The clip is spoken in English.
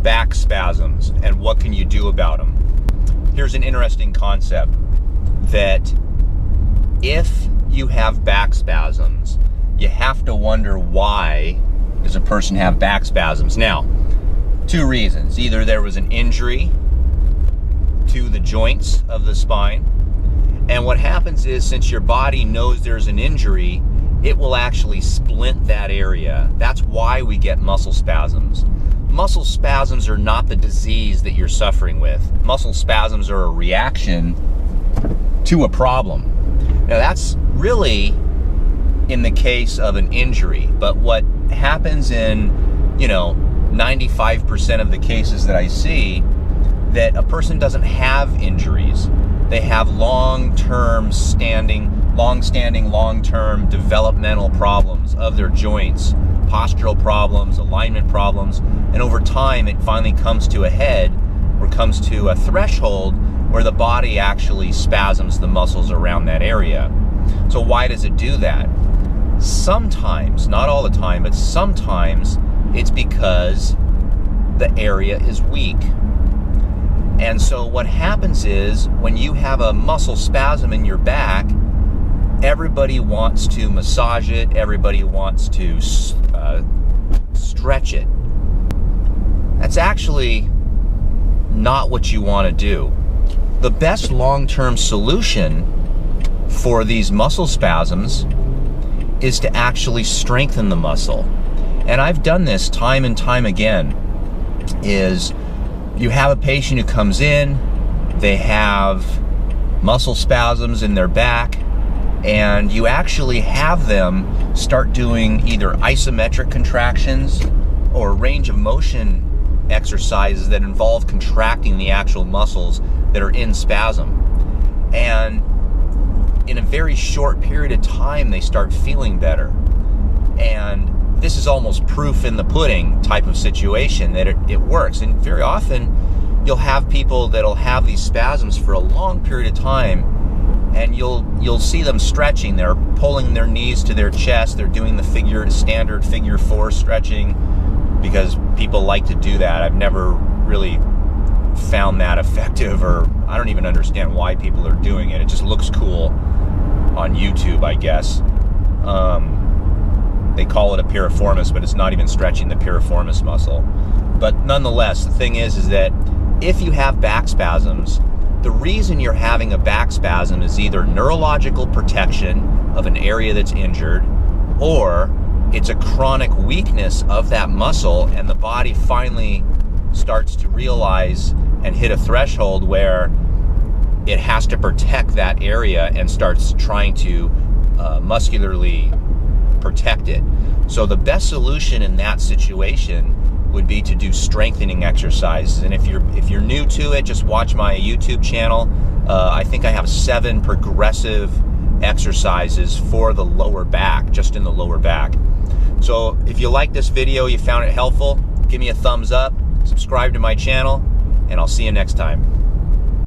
back spasms and what can you do about them. Here's an interesting concept, that if you have back spasms, you have to wonder, why does a person have back spasms? Now, two reasons. Either there was an injury to the joints of the spine, and what happens is, since your body knows there's an injury, it will actually splint that area. That's why we get muscle spasms. Muscle spasms are not the disease that you're suffering with. Muscle spasms are a reaction to a problem. Now, that's really in the case of an injury, but what happens in, 95% of the cases that I see, that a person doesn't have injuries. They have long-standing, long-term developmental problems of their joints, postural problems, alignment problems, and over time it finally comes to a head, or comes to a threshold where the body actually spasms the muscles around that area. So why does it do that? Sometimes, not all the time, but sometimes it's because the area is weak. And so what happens is, when you have a muscle spasm in your back, everybody wants to massage it, everybody wants to stretch it. That's actually not what you want to do. The best long-term solution for these muscle spasms is to actually strengthen the muscle. And I've done this time and time again. Is you have a patient who comes in, they have muscle spasms in their back, and you actually have them start doing either isometric contractions or range of motion exercises that involve contracting the actual muscles that are in spasm. And in a very short period of time, they start feeling better. And this is almost proof in the pudding type of situation that it works. And very often you'll have people that'll have these spasms for a long period of time, and you'll see them stretching. They're pulling their knees to their chest. They're doing the standard figure 4 stretching, because people like to do that. I've never really found that effective, or I don't even understand why people are doing it. It just looks cool on YouTube, I guess. They call it a piriformis, but it's not even stretching the piriformis muscle. But nonetheless, the thing is that if you have back spasms, the reason you're having a back spasm is either neurological protection of an area that's injured, or it's a chronic weakness of that muscle, and the body finally starts to realize and hit a threshold where it has to protect that area and starts trying to muscularly protect it. So the best solution in that situation would be to do strengthening exercises. And if you're new to it, just watch my YouTube channel. I think I have 7 progressive exercises for the lower back, just in the lower back. So if you like this video, you found it helpful, give me a thumbs up, subscribe to my channel, and I'll see you next time.